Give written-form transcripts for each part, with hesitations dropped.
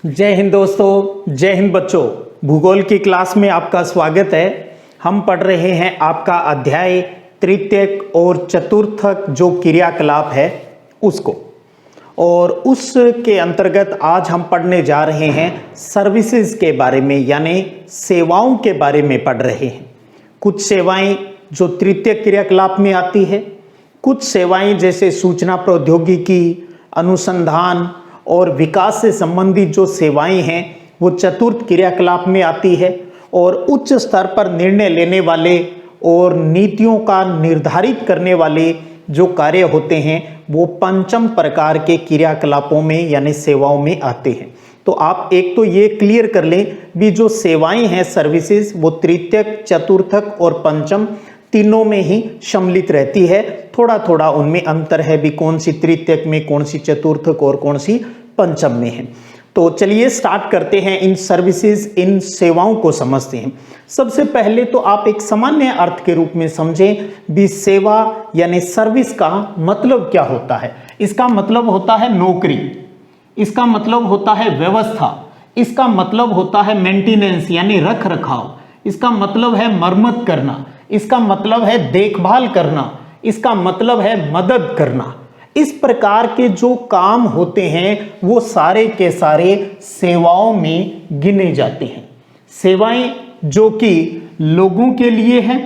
जय हिंद दोस्तों, जय हिंद बच्चों। भूगोल की क्लास में आपका स्वागत है। हम पढ़ रहे हैं आपका अध्याय तृतीयक और चतुर्थक जो क्रियाकलाप है उसको, और उसके अंतर्गत आज हम पढ़ने जा रहे हैं सर्विसेज के बारे में, यानी सेवाओं के बारे में पढ़ रहे हैं। कुछ सेवाएं जो तृतीयक क्रियाकलाप में आती है, कुछ सेवाएं जैसे सूचना प्रौद्योगिकी, अनुसंधान और विकास से संबंधित जो सेवाएं हैं वो चतुर्थ क्रियाकलाप में आती है, और उच्च स्तर पर निर्णय लेने वाले और नीतियों का निर्धारित करने वाले जो कार्य होते हैं वो पंचम प्रकार के क्रियाकलापों में यानी सेवाओं में आते हैं। तो आप एक तो ये क्लियर कर लें भी जो सेवाएं हैं सर्विसेज वो तृतीयक, चतुर्थक और पंचम तीनों में ही सम्मिलित रहती है। थोड़ा थोड़ा उनमें अंतर है भी, कौन सी तृतीयक में, कौन सी चतुर्थक और कौन सी पंचम में है। तो चलिए स्टार्ट करते हैं, इन सर्विसेज, इन सेवाओं को समझते हैं। सबसे पहले तो आप एक सामान्य अर्थ के रूप में समझें भी सेवा यानी सर्विस का मतलब क्या होता है। इसका मतलब होता है नौकरी, इसका मतलब होता है व्यवस्था, इसका मतलब होता है मेंटेनेंस यानी रख रखाव, इसका मतलब है मरम्मत करना, इसका मतलब है देखभाल करना, इसका मतलब है मदद करना। इस प्रकार के जो काम होते हैं वो सारे के सारे सेवाओं में गिने जाते हैं। सेवाएं जो कि लोगों के लिए हैं,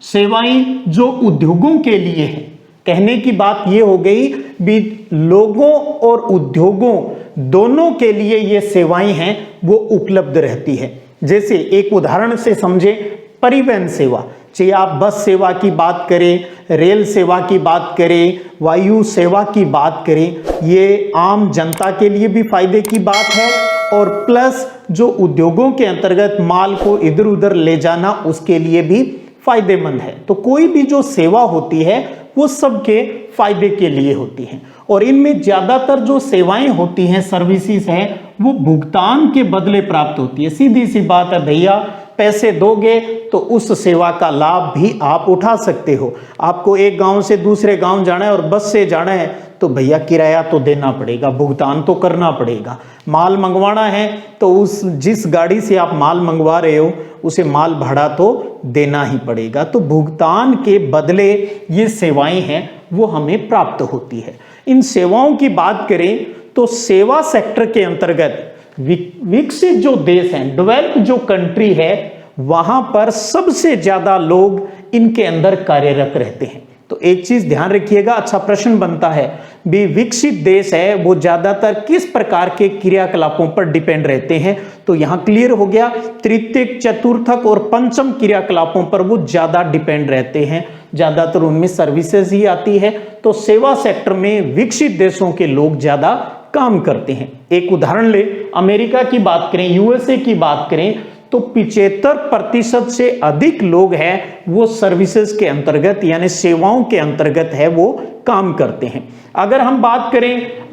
सेवाएं जो उद्योगों के लिए हैं। कहने की बात ये हो गई भी लोगों और उद्योगों दोनों के लिए ये सेवाएं हैं वो उपलब्ध रहती है। जैसे एक उदाहरण से समझे, परिवहन सेवा, चाहे आप बस सेवा की बात करें, रेल सेवा की बात करें, वायु सेवा की बात करें, ये आम जनता के लिए भी फायदे की बात है, और प्लस जो उद्योगों के अंतर्गत माल को इधर उधर ले जाना उसके लिए भी फायदेमंद है। तो कोई भी जो सेवा होती है वो सबके फायदे के लिए होती है, और इनमें ज्यादातर जो सेवाएं होती हैं, सर्विसेज हैं, वो भुगतान के बदले प्राप्त होती है। सीधी सी बात है भैया, पैसे दोगे तो उस सेवा का लाभ भी आप उठा सकते हो। आपको एक गांव से दूसरे गांव जाना है और बस से जाना है तो भैया किराया तो देना पड़ेगा, भुगतान तो करना पड़ेगा। माल मंगवाना है तो उस जिस गाड़ी से आप माल मंगवा रहे हो उसे माल भाड़ा तो देना ही पड़ेगा। तो भुगतान के बदले ये सेवाएं हैं वो हमें प्राप्त होती है। इन सेवाओं की बात करें तो सेवा सेक्टर के अंतर्गत विकसित जो देश हैं, डेवलप जो कंट्री है, वहां पर सबसे ज्यादा लोग इनके अंदर कार्यरत रहते हैं। तो एक चीज ध्यान रखिएगा, अच्छा प्रश्न बनता है भी विकसित देश है वो ज्यादातर किस प्रकार के क्रियाकलापों पर डिपेंड रहते हैं। तो यहां क्लियर हो गया, तृतीयक, चतुर्थक और पंचम क्रियाकलापों पर वो ज्यादा डिपेंड रहते हैं, ज्यादातर उनमें सर्विसेज ही आती है। तो सेवा सेक्टर में विकसित देशों के लोग ज्यादा काम करते हैं। एक उदाहरण ले, अमेरिका की बात करें, यूएसए की बात करें तो 75% से अधिक लोग हैं वो सर्विसेज के अंतर्गत यानी सेवाओं के अंतर्गत है वो काम करते हैं। अगर हम बात करें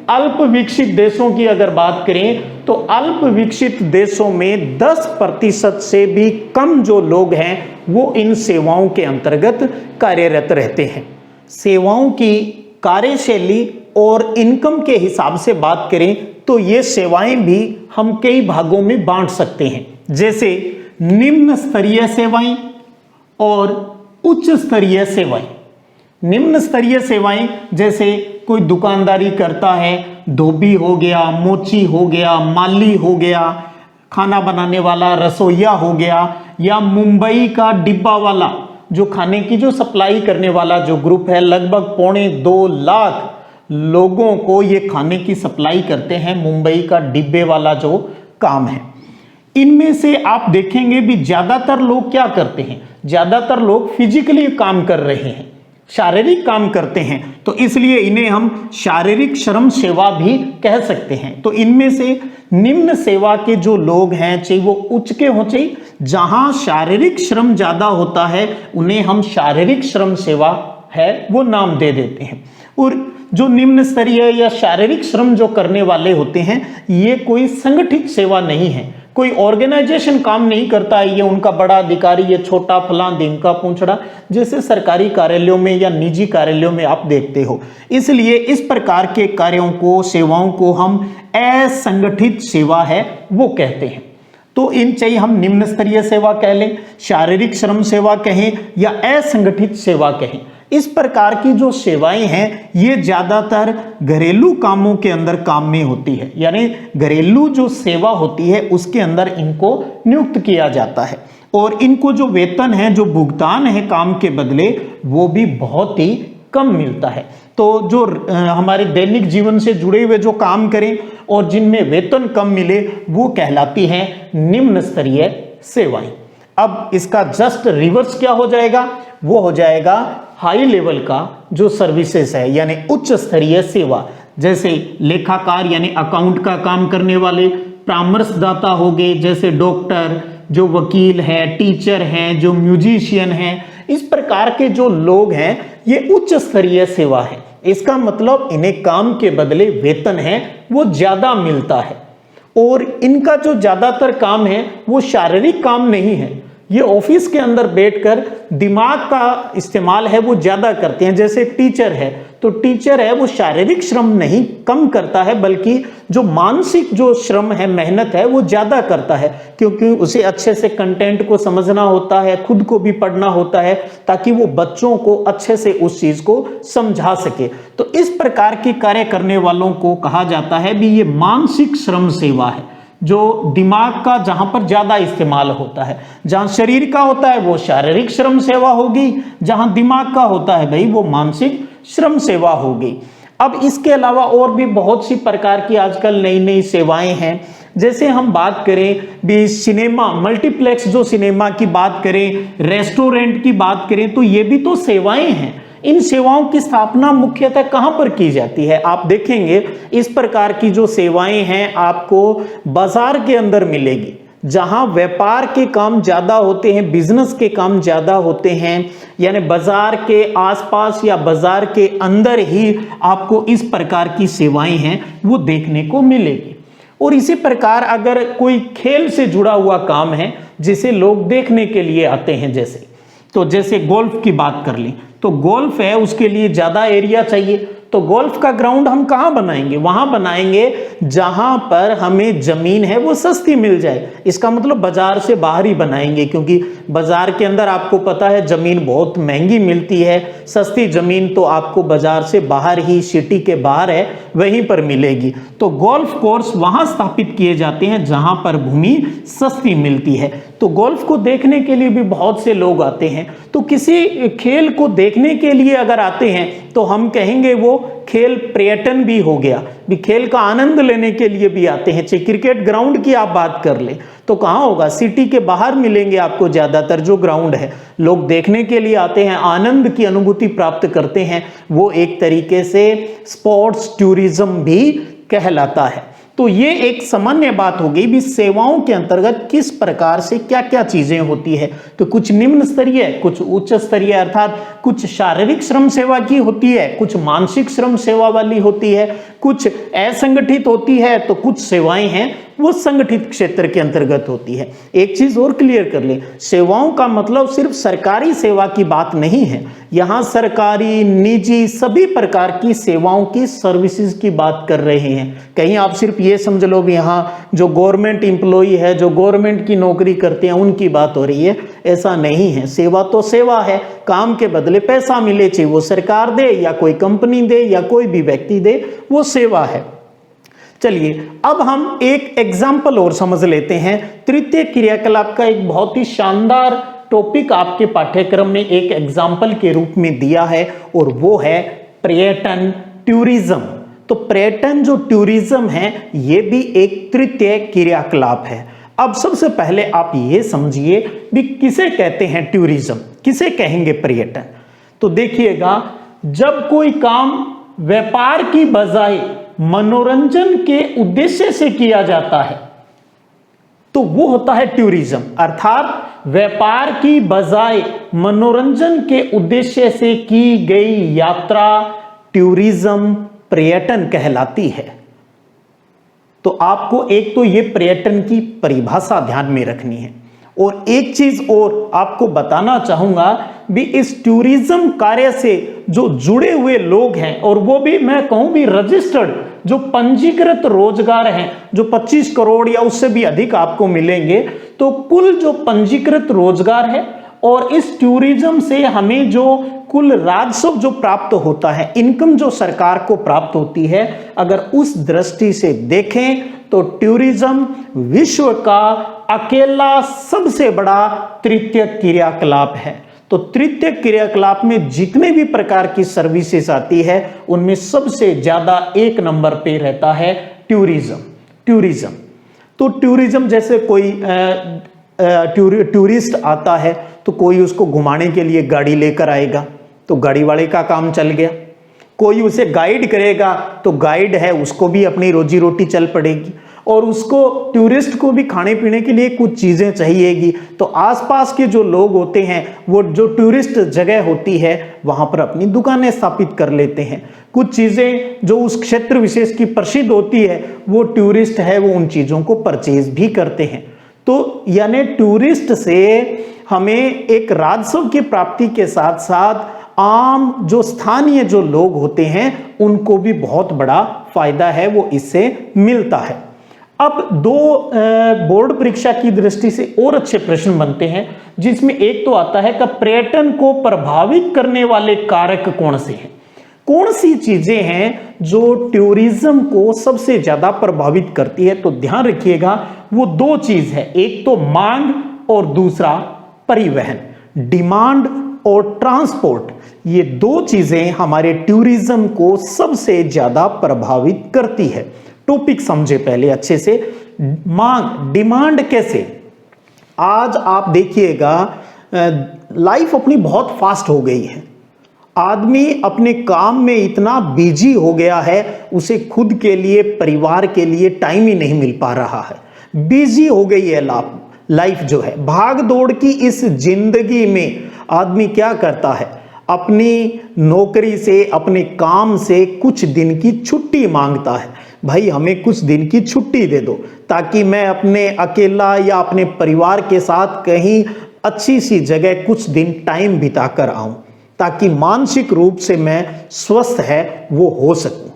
अल्प विकसित देशों की, अगर बात करें तो अल्प विकसित देशों में 10% से भी कम जो लोग हैं वो इन सेवाओं के अंतर्गत कार्यरत रहते हैं। सेवाओं की कार्यशैली और इनकम के हिसाब से बात करें तो ये सेवाएं भी हम कई भागों में बांट सकते हैं, जैसे निम्न स्तरीय सेवाएं और उच्च स्तरीय सेवाएं। निम्न स्तरीय सेवाएं जैसे कोई दुकानदारी करता है, धोबी हो गया, मोची हो गया, माली हो गया, खाना बनाने वाला रसोइया हो गया, या मुंबई का डिब्बा वाला जो खाने की जो सप्लाई करने वाला जो ग्रुप है, लगभग 2.25 लाख लोगों को ये खाने की सप्लाई करते हैं, मुंबई का डिब्बे वाला जो काम है। इनमें से आप देखेंगे भी ज्यादातर लोग क्या करते हैं, ज्यादातर लोग फिजिकली काम कर रहे हैं, शारीरिक काम करते हैं, तो इसलिए इन्हें हम शारीरिक श्रम सेवा भी कह सकते हैं। तो इनमें से निम्न सेवा के जो लोग हैं, चाहे वो उच्च के हो, चाहे जहां शारीरिक श्रम ज्यादा होता है उन्हें हम शारीरिक श्रम सेवा है वो नाम दे देते हैं। और जो निम्न स्तरीय या शारीरिक श्रम जो करने वाले होते हैं ये कोई संगठित सेवा नहीं है, कोई ऑर्गेनाइजेशन काम नहीं करता है, ये उनका बड़ा अधिकारी, ये छोटा फलां ढिमका पूंछड़ा, जैसे सरकारी कार्यालयों में या निजी कार्यालयों में आप देखते हो। इसलिए इस प्रकार के कार्यों को, सेवाओं को हम असंगठित सेवा है वो कहते हैं। तो इन चाहे हम निम्न स्तरीय सेवा कह लें, शारीरिक श्रम सेवा कहें या असंगठित सेवा कहें, इस प्रकार की जो सेवाएं हैं ये ज्यादातर घरेलू कामों के अंदर काम में होती है, यानी घरेलू जो सेवा होती है उसके अंदर इनको नियुक्त किया जाता है और इनको जो वेतन है, जो भुगतान है काम के बदले, वो भी बहुत ही कम मिलता है। तो जो हमारे दैनिक जीवन से जुड़े हुए जो काम करें और जिनमें वेतन कम मिले वो कहलाती हैं निम्न स्तरीय सेवाएं। अब इसका जस्ट रिवर्स क्या हो जाएगा, वो हो जाएगा हाई लेवल का जो सर्विसेज है, यानी उच्च स्तरीय सेवा, जैसे लेखाकार यानी अकाउंट का काम करने वाले, परामर्शदाता हो गए जैसे डॉक्टर, जो वकील है, टीचर हैं, जो म्यूजिशियन हैं, इस प्रकार के जो लोग हैं ये उच्च स्तरीय सेवा है। इसका मतलब इन्हें काम के बदले वेतन है वो ज्यादा मिलता है और इनका जो ज्यादातर काम है वो शारीरिक काम नहीं है, ये ऑफिस के अंदर बैठकर दिमाग का इस्तेमाल है वो ज्यादा करते हैं। जैसे टीचर है तो टीचर है वो शारीरिक श्रम नहीं कम करता है, बल्कि जो मानसिक जो श्रम है, मेहनत है, वो ज्यादा करता है, क्योंकि उसे अच्छे से कंटेंट को समझना होता है, खुद को भी पढ़ना होता है ताकि वो बच्चों को अच्छे से उस चीज को समझा सके। तो इस प्रकार के कार्य करने वालों को कहा जाता है भी ये मानसिक श्रम सेवा है, जो दिमाग का जहां पर ज्यादा इस्तेमाल होता है। जहां शरीर का होता है वो शारीरिक श्रम सेवा होगी, जहां दिमाग का होता है भाई वो मानसिक श्रम सेवा होगी। अब इसके अलावा और भी बहुत सी प्रकार की आजकल नई नई सेवाएं हैं। जैसे हम बात करें भी सिनेमा, मल्टीप्लेक्स जो सिनेमा की बात करें, रेस्टोरेंट की बात करें, तो ये भी तो सेवाएं हैं। इन सेवाओं की स्थापना मुख्यतः कहां पर की जाती है, आप देखेंगे इस प्रकार की जो सेवाएं हैं आपको बाजार के अंदर मिलेगी, जहां व्यापार के काम ज्यादा होते हैं, बिजनेस के काम ज्यादा होते हैं, यानी बाजार के आसपास या बाजार के अंदर ही आपको इस प्रकार की सेवाएं हैं वो देखने को मिलेगी। और इसी प्रकार अगर कोई खेल से जुड़ा हुआ काम है जिसे लोग देखने के लिए आते हैं, जैसे गोल्फ की बात कर लें, तो गोल्फ है उसके लिए ज्यादा एरिया चाहिए, तो गोल्फ का ग्राउंड हम कहां बनाएंगे, वहां बनाएंगे जहां पर हमें जमीन है वो सस्ती मिल जाए। इसका मतलब बाजार से बाहर ही बनाएंगे, क्योंकि बाजार के अंदर आपको पता है जमीन बहुत महंगी मिलती है, सस्ती जमीन तो आपको बाजार से बाहर ही, सिटी के बाहर है वहीं पर मिलेगी। तो गोल्फ कोर्स वहां स्थापित किए जाते हैं जहां पर भूमि सस्ती मिलती है। तो गोल्फ को देखने के लिए भी बहुत से लोग आते हैं। तो किसी खेल को देखने के लिए अगर आते हैं तो हम कहेंगे वो खेल पर्यटन भी हो गया, भी खेल का आनंद लेने के लिए भी आते हैं। चाहे क्रिकेट ग्राउंड की आप बात कर ले तो कहाँ होगा, सिटी के बाहर मिलेंगे आपको ज्यादातर जो ग्राउंड है। लोग देखने के लिए आते हैं, आनंद की अनुभूति प्राप्त करते हैं, वो एक तरीके से स्पोर्ट्स टूरिज्म भी कहलाता है। तो ये एक सामान्य बात हो गई भी सेवाओं के अंतर्गत किस प्रकार से क्या क्या चीजें होती है। तो कुछ निम्न स्तरीय, कुछ उच्च स्तरीय, अर्थात कुछ शारीरिक श्रम सेवा की होती है, कुछ मानसिक श्रम सेवा वाली होती है, कुछ असंगठित होती है, तो कुछ सेवाएं हैं वो संगठित क्षेत्र के अंतर्गत होती है। एक चीज और क्लियर कर ले, सेवाओं का मतलब सिर्फ सरकारी सेवा की बात नहीं है, यहां सरकारी, निजी सभी प्रकार की सेवाओं की सर्विसेज की बात कर रहे हैं। कहीं आप सिर्फ ये समझ लो भी यहाँ जो गवर्नमेंट एम्प्लॉई है, जो गवर्नमेंट की नौकरी करते हैं उनकी बात हो रही है, ऐसा नहीं है। सेवा तो सेवा है, काम के बदले पैसा मिले, चाहे वो सरकार दे या कोई कंपनी दे या कोई भी व्यक्ति दे, वो सेवा है। चलिए अब हम एक एग्जाम्पल और समझ लेते हैं। तृतीय क्रियाकलाप का एक बहुत ही शानदार टॉपिक आपके पाठ्यक्रम में एक एग्जाम्पल के रूप में दिया है और वो है पर्यटन, टूरिज्म। तो पर्यटन जो टूरिज्म है ये भी एक तृतीय क्रियाकलाप है। अब सबसे पहले आप ये समझिए भी किसे कहते हैं टूरिज्म, किसे कहेंगे पर्यटन। तो देखिएगा, जब कोई काम व्यापार की बजाय मनोरंजन के उद्देश्य से किया जाता है तो वो होता है टूरिज्म, अर्थात व्यापार की बजाय मनोरंजन के उद्देश्य से की गई यात्रा टूरिज्म पर्यटन कहलाती है। तो आपको एक तो ये पर्यटन की परिभाषा ध्यान में रखनी है, और एक चीज और आपको बताना चाहूंगा भी, इस टूरिज्म कार्य से जो जुड़े हुए लोग हैं, और वो भी मैं कहूं भी रजिस्टर्ड, जो पंजीकृत रोजगार हैं, जो 25 करोड़ या उससे भी अधिक आपको मिलेंगे। तो कुल जो पंजीकृत रोजगार है, और इस टूरिज्म से हमें जो कुल राजस्व जो प्राप्त होता है, इनकम जो सरकार को प्राप्त होती है, अगर उस दृष्टि से देखें तो टूरिज्म विश्व का अकेला सबसे बड़ा तृतीय क्रियाकलाप है। तो तृतीय क्रियाकलाप में जितने भी प्रकार की सर्विसेज आती है, उनमें सबसे ज्यादा एक नंबर पे रहता है टूरिज्म। तो टूरिज्म जैसे कोई टूरिस्ट आता है तो कोई उसको घुमाने के लिए गाड़ी लेकर आएगा, तो गाड़ी वाले का काम चल गया। कोई उसे गाइड करेगा तो गाइड है, उसको भी अपनी रोजी रोटी चल पड़ेगी। और उसको टूरिस्ट को भी खाने पीने के लिए कुछ चीजें चाहिएगी, तो आसपास के जो लोग होते हैं, वो जो टूरिस्ट जगह होती है वहां पर अपनी दुकानें स्थापित कर लेते हैं। कुछ चीजें जो उस क्षेत्र विशेष की प्रसिद्ध होती है, वो टूरिस्ट है वो उन चीजों को परचेज भी करते हैं। तो यानी टूरिस्ट से हमें एक राजस्व की प्राप्ति के साथ साथ आम जो स्थानीय जो लोग होते हैं, उनको भी बहुत बड़ा फायदा है वो इससे मिलता है। अब दो बोर्ड परीक्षा की दृष्टि से और अच्छे प्रश्न बनते हैं, जिसमें एक तो आता है कि पर्यटन को प्रभावित करने वाले कारक कौन से हैं, कौन सी चीजें हैं जो टूरिज्म को सबसे ज्यादा प्रभावित करती है। तो ध्यान रखिएगा, वो दो चीज है, एक तो मांग और दूसरा परिवहन, डिमांड और ट्रांसपोर्ट। ये दो चीजें हमारे टूरिज्म को सबसे ज्यादा प्रभावित करती है। टॉपिक समझे पहले अच्छे से। मांग, डिमांड कैसे, आज आप देखिएगा लाइफ अपनी बहुत फास्ट हो गई है, आदमी अपने काम में इतना बिजी हो गया है, उसे खुद के लिए परिवार के लिए टाइम ही नहीं मिल पा रहा है। बिजी हो गई है लाइफ जो है, भाग दौड़ की इस जिंदगी में आदमी क्या करता है, अपनी नौकरी से अपने काम से कुछ दिन की छुट्टी मांगता है। भाई हमें कुछ दिन की छुट्टी दे दो ताकि मैं अपने अकेला या अपने परिवार के साथ कहीं अच्छी सी जगह कुछ दिन टाइम बिता कर आऊं, ताकि मानसिक रूप से मैं स्वस्थ है वो हो सकूं।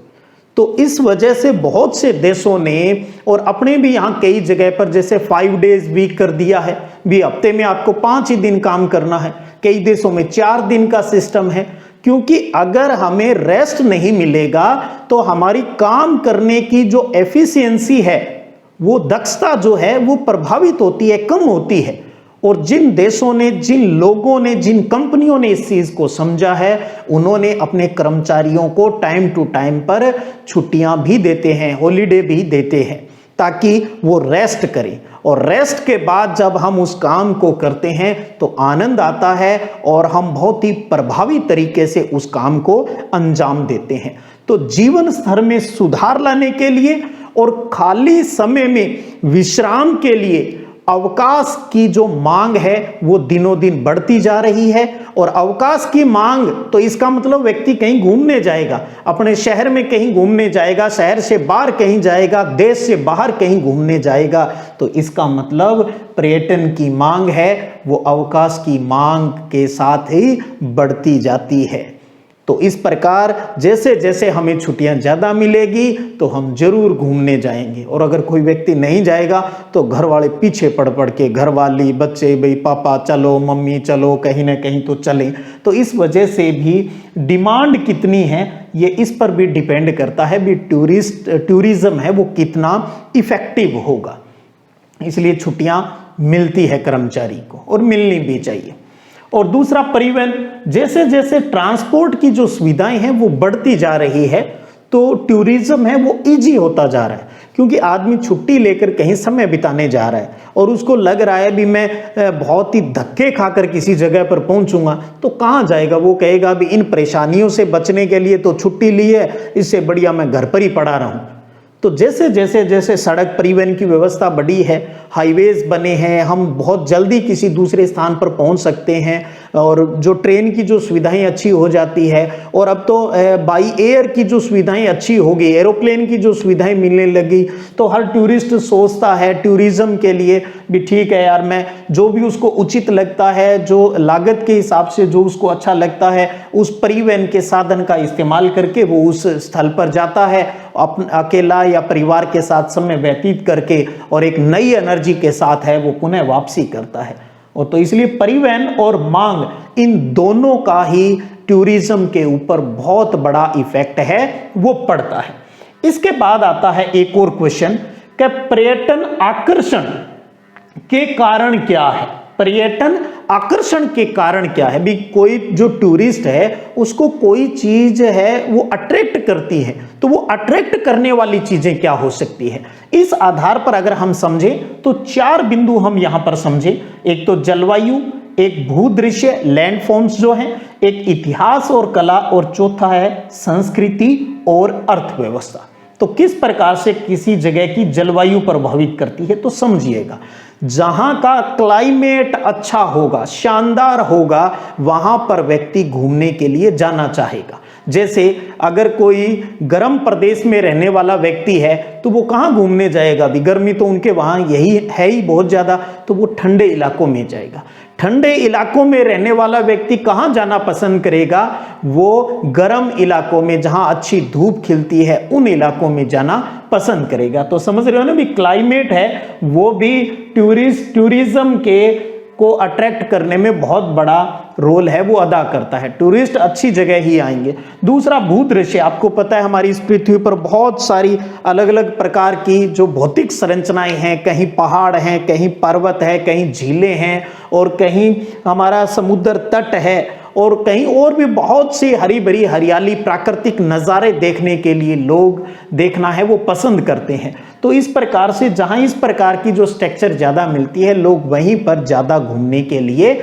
तो इस वजह से बहुत से देशों ने, और अपने भी यहाँ कई जगह पर जैसे 5 डेज वीक कर दिया है, भी हफ्ते में आपको 5 ही दिन काम करना है। कई देशों में 4 दिन का सिस्टम है, क्योंकि अगर हमें रेस्ट नहीं मिलेगा तो हमारी काम करने की जो एफिशिएंसी है, वो दक्षता जो है वो प्रभावित होती है, कम होती है। और जिन देशों ने, जिन लोगों ने, जिन कंपनियों ने इस चीज को समझा है, उन्होंने अपने कर्मचारियों को टाइम टू टाइम पर छुट्टियां भी देते हैं, हॉलीडे भी देते हैं, ताकि वो रेस्ट करें। और रेस्ट के बाद जब हम उस काम को करते हैं तो आनंद आता है और हम बहुत ही प्रभावी तरीके से उस काम को अंजाम देते हैं। तो जीवन स्तर में सुधार लाने के लिए और खाली समय में विश्राम के लिए अवकाश की जो मांग है वो दिनों दिन बढ़ती जा रही है। और अवकाश की मांग, तो इसका मतलब व्यक्ति कहीं घूमने जाएगा, अपने शहर में कहीं घूमने जाएगा, शहर से बाहर कहीं जाएगा, देश से बाहर कहीं घूमने जाएगा, तो इसका मतलब पर्यटन की मांग है वो अवकाश की मांग के साथ ही बढ़ती जाती है। तो इस प्रकार जैसे जैसे हमें छुट्टियां ज़्यादा मिलेगी तो हम जरूर घूमने जाएंगे। और अगर कोई व्यक्ति नहीं जाएगा तो घर वाले पीछे पड़ पड़ के, घर वाली, बच्चे, भाई पापा चलो, मम्मी चलो, कहीं ना कहीं तो चलें। तो इस वजह से भी डिमांड कितनी है ये इस पर भी डिपेंड करता है भी टूरिज्म है वो कितना इफेक्टिव होगा। इसलिए छुट्टियां मिलती है कर्मचारी को और मिलनी भी चाहिए। और दूसरा परिवहन, जैसे जैसे ट्रांसपोर्ट की जो सुविधाएं हैं वो बढ़ती जा रही है तो टूरिज्म है वो इजी होता जा रहा है, क्योंकि आदमी छुट्टी लेकर कहीं समय बिताने जा रहा है और उसको लग रहा है भी मैं बहुत ही धक्के खाकर किसी जगह पर पहुंचूंगा, तो कहाँ जाएगा। वो कहेगा भी इन परेशानियों से बचने के लिए तो छुट्टी ली है, इससे बढ़िया मैं घर पर ही पड़ा रहूं। तो जैसे जैसे जैसे सड़क परिवहन की व्यवस्था बढ़ी है हाईवेज बने हैं, हम बहुत जल्दी किसी दूसरे स्थान पर पहुंच सकते हैं, और जो ट्रेन की जो सुविधाएं अच्छी हो जाती है, और अब तो बाई एयर की जो सुविधाएं अच्छी हो गई, एरोप्लेन की जो सुविधाएं मिलने लगी, तो हर टूरिस्ट सोचता है टूरिज्म के लिए भी ठीक है यार, मैं जो भी उसको उचित लगता है, जो लागत के हिसाब से जो उसको अच्छा लगता है, उस परिवहन के साधन का इस्तेमाल करके वो उस स्थल पर जाता है, अकेला या परिवार के साथ समय व्यतीत करके, और एक नई एनर्जी के साथ है वो पुनः वापसी करता है। और तो इसलिए परिवहन और मांग इन दोनों का ही टूरिज्म के ऊपर बहुत बड़ा इफेक्ट है वो पड़ता है। इसके बाद आता है एक और क्वेश्चन कि पर्यटन आकर्षण के कारण क्या है। पर्यटन आकर्षण के कारण क्या है भी, कोई जो टूरिस्ट है उसको कोई चीज है वो अट्रैक्ट करती है, तो वो अट्रैक्ट करने वाली चीजें क्या हो सकती है। इस आधार पर अगर हम समझें तो 4 बिंदु हम यहां पर समझें। एक तो जलवायु, एक भूदृश्य लैंडफॉर्म्स जो हैं, एक इतिहास और कला, और चौथा है संस्कृति और अर्थव्यवस्था। तो किस प्रकार से किसी जगह की जलवायु प्रभावित करती है, तो समझिएगा। जहां का क्लाइमेट अच्छा होगा, शानदार होगा, वहां पर व्यक्ति घूमने के लिए जाना चाहेगा। जैसे अगर कोई गर्म प्रदेश में रहने वाला व्यक्ति है तो वो कहाँ घूमने जाएगा भी, गर्मी तो उनके वहाँ यही है ही बहुत ज़्यादा, तो वो ठंडे इलाकों में जाएगा। ठंडे इलाकों में रहने वाला व्यक्ति कहाँ जाना पसंद करेगा, वो गर्म इलाकों में जहाँ अच्छी धूप खिलती है उन इलाकों में जाना पसंद करेगा। तो समझ रहे हो ना भी, क्लाइमेट है वो भी टूरिज्म के को अट्रैक्ट करने में बहुत बड़ा रोल है वो अदा करता है। टूरिस्ट अच्छी जगह ही आएंगे। दूसरा भूदृश्य, आपको पता है हमारी इस पृथ्वी पर बहुत सारी अलग अलग प्रकार की जो भौतिक संरचनाएं हैं, कहीं पहाड़ हैं, कहीं पर्वत है, कहीं झीलें हैं, और कहीं हमारा समुद्र तट है, और कहीं और भी बहुत सी हरी भरी हरियाली प्राकृतिक नज़ारे देखने के लिए लोग देखना है वो पसंद करते हैं। तो इस प्रकार से जहां इस प्रकार की जो स्ट्रक्चर ज़्यादा मिलती है, लोग वहीं पर ज़्यादा घूमने के लिए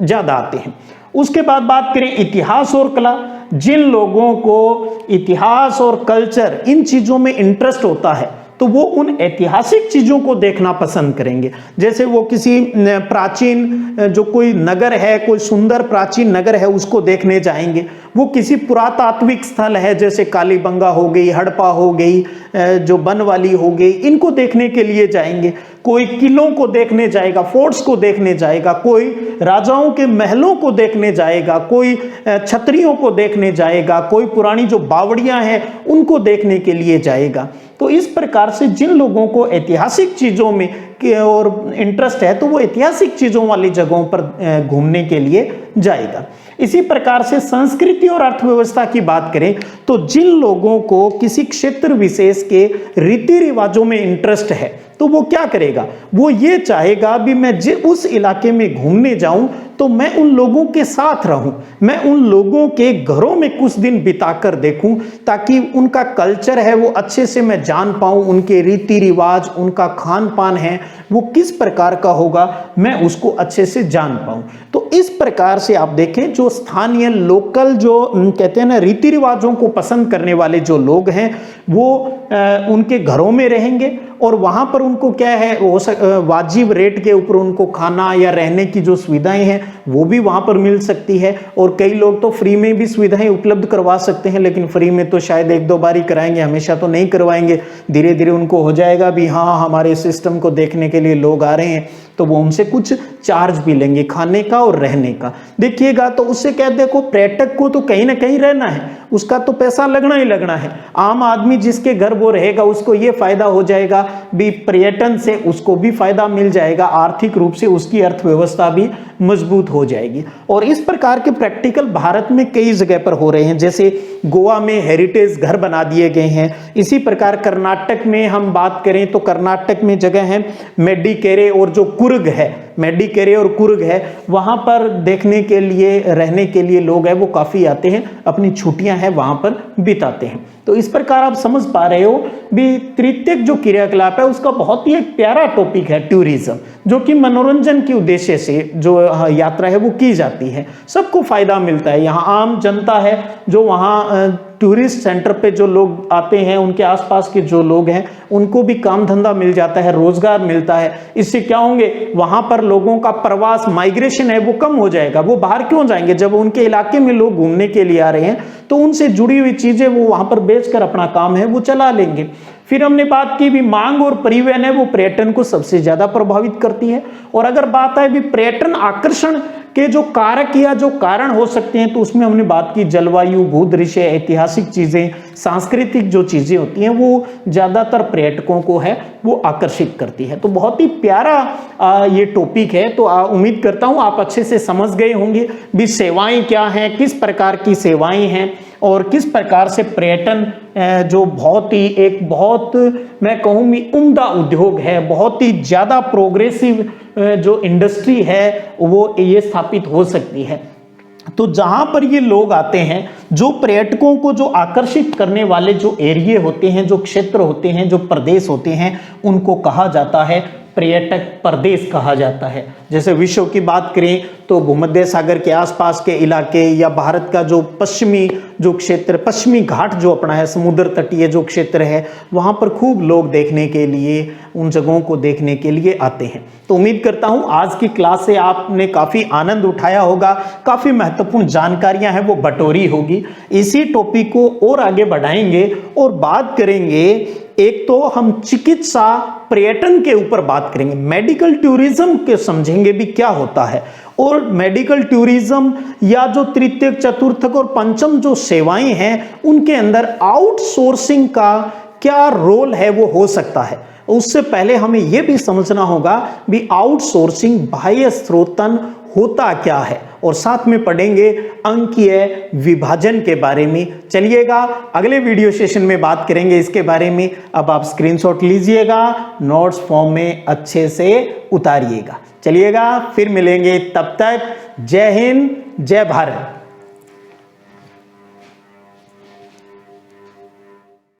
ज़्यादा आते हैं। उसके बाद बात करें इतिहास और कला। जिन लोगों को इतिहास और कल्चर इन चीज़ों में इंटरेस्ट होता है तो वो उन ऐतिहासिक चीज़ों को देखना पसंद करेंगे। जैसे वो किसी प्राचीन जो कोई नगर है, कोई सुंदर प्राचीन नगर है, उसको देखने जाएंगे। वो किसी पुरातात्विक स्थल है जैसे कालीबंगा हो गई, हड़प्पा हो गई, जो बनवाली हो गई, इनको देखने के लिए जाएंगे। कोई किलों को देखने जाएगा, फोर्ट्स को देखने जाएगा, कोई राजाओं के महलों को देखने जाएगा, कोई छतरियों को देखने जाएगा, कोई पुरानी जो बावड़ियां हैं उनको देखने के लिए जाएगा। तो इस प्रकार से जिन लोगों को ऐतिहासिक चीज़ों में और इंटरेस्ट है तो वो ऐतिहासिक चीज़ों वाली जगहों पर घूमने के लिए जाएगा। इसी प्रकार से संस्कृति और अर्थव्यवस्था की बात करें तो जिन लोगों को किसी क्षेत्र विशेष के रीति रिवाजों में इंटरेस्ट है तो वो क्या करेगा, वो ये चाहेगा भी मैं उस इलाके में घूमने जाऊं तो मैं उन लोगों के साथ रहूं, मैं उन लोगों के घरों में कुछ दिन बिताकर देखूं, ताकि उनका कल्चर है वो अच्छे से मैं जान पाऊं, उनके रीति रिवाज, उनका खान पान है वो किस प्रकार का होगा, मैं उसको अच्छे से जान पाऊं। तो इस प्रकार से आप देखें जो स्थानीय लोकल जो कहते हैं ना रीति रिवाजों को पसंद करने वाले जो लोग हैं वो उनके घरों में रहेंगे, और वहाँ पर उनको क्या है वाजिब रेट के ऊपर उनको खाना या रहने की जो सुविधाएं हैं वो भी वहाँ पर मिल सकती है। और कई लोग तो फ्री में भी सुविधाएं उपलब्ध करवा सकते हैं, लेकिन फ्री में तो शायद 1-2 बार ही कराएंगे, हमेशा तो नहीं करवाएंगे। धीरे धीरे उनको हो जाएगा भी हाँ हमारे सिस्टम को देखने के लिए लोग आ रहे हैं, तो वो उनसे कुछ चार्ज भी लेंगे खाने का और रहने का। देखिएगा तो उससे क्या, देखो पर्यटक को तो कहीं ना कहीं रहना है, उसका तो पैसा लगना ही लगना है। आम आदमी जिसके घर वो रहेगा उसको ये फायदा हो जाएगा भी, पर्यटन से उसको भी फायदा मिल जाएगा, आर्थिक रूप से उसकी अर्थव्यवस्था भी मजबूत हो जाएगी। और इस प्रकार के प्रैक्टिकल भारत में कई जगह पर हो रहे हैं, जैसे गोवा में हेरिटेज घर बना दिए गए हैं। इसी प्रकार कर्नाटक में हम बात करें तो कर्नाटक में जगह है मेडिकेरे और जो कुर्ग है, मेडिकेरे और कुर्ग है, वहां पर देखने के लिए रहने के लिए लोग हैं वो काफी आते हैं, अपनी छुट्टियां हैं वहां पर बिताते हैं। तो इस प्रकार आप समझ पा रहे हो भी तृतीयक जो क्रियाकलाप है उसका बहुत ही एक प्यारा टॉपिक है टूरिज्म, जो कि मनोरंजन के उद्देश्य से जो यात्रा है वो की जाती है, सबको फायदा मिलता है। यहाँ आम जनता है जो वहाँ टूरिस्ट सेंटर पे जो लोग आते हैं, उनके आसपास के जो लोग हैं, उनको भी काम धंधा मिल जाता है, रोजगार मिलता है। इससे क्या होंगे, वहां पर लोगों का प्रवास, माइग्रेशन है वो कम हो जाएगा। वो बाहर क्यों जाएंगे, जब उनके इलाके में लोग घूमने के लिए आ रहे हैं तो उनसे जुड़ी हुई चीजें वो वहां पर बेचकर अपना काम है वो चला लेंगे। फिर हमने बात की भी मांग और परिवहन है वो पर्यटन को सबसे ज्यादा प्रभावित करती है। और अगर बात आए भी पर्यटन आकर्षण के जो कारक या जो कारण हो सकते हैं, तो उसमें हमने बात की जलवायु, भूदृश्य, ऐतिहासिक चीजें, सांस्कृतिक जो चीजें होती हैं वो ज्यादातर पर्यटकों को है वो आकर्षित करती है। तो बहुत ही प्यारा ये टॉपिक है। तो उम्मीद करता हूं आप अच्छे से समझ गए होंगे भी सेवाएं क्या हैं, किस प्रकार की सेवाएं हैं और किस प्रकार से पर्यटन जो बहुत ही एक बहुत मैं कहूँ भी उम्दा उद्योग है, बहुत ही ज्यादा प्रोग्रेसिव जो इंडस्ट्री है वो ये स्थापित हो सकती है। तो जहां पर ये लोग आते हैं, जो पर्यटकों को जो आकर्षित करने वाले जो एरिया होते हैं, जो क्षेत्र होते हैं, जो प्रदेश होते हैं, उनको कहा जाता है पर्यटक प्रदेश कहा जाता है। जैसे विश्व की बात करें तो भूमध्य सागर के आसपास के इलाके या भारत का जो पश्चिमी जो क्षेत्र, पश्चिमी घाट जो अपना है, समुद्र तटीय जो क्षेत्र है, वहां पर खूब लोग देखने के लिए, उन जगहों को देखने के लिए आते हैं। तो उम्मीद करता हूं आज की क्लास से आपने काफी आनंद उठाया होगा, काफी महत्वपूर्ण जानकारियां हैं वो बटोरी होगी। इसी टॉपिक को और आगे बढ़ाएंगे और बात करेंगे, एक तो हम चिकित्सा पर्यटन के ऊपर बात करेंगे, मेडिकल टूरिज्म के समझेंगे भी क्या होता है, और मेडिकल टूरिज्म या जो तृतीयक, चतुर्थक और पंचम जो सेवाएं हैं उनके अंदर आउटसोर्सिंग का क्या रोल है वो हो सकता है। उससे पहले हमें यह भी समझना होगा भी आउटसोर्सिंग बाह्य स्रोतन होता क्या है, और साथ में पढ़ेंगे अंकीय विभाजन के बारे में। चलिएगा अगले वीडियो सेशन में बात करेंगे इसके बारे में। अब आप स्क्रीनशॉट लीजिएगा, नोट्स फॉर्म में अच्छे से उतारिएगा। चलिएगा फिर मिलेंगे, तब तक जय हिंद, जय भारत।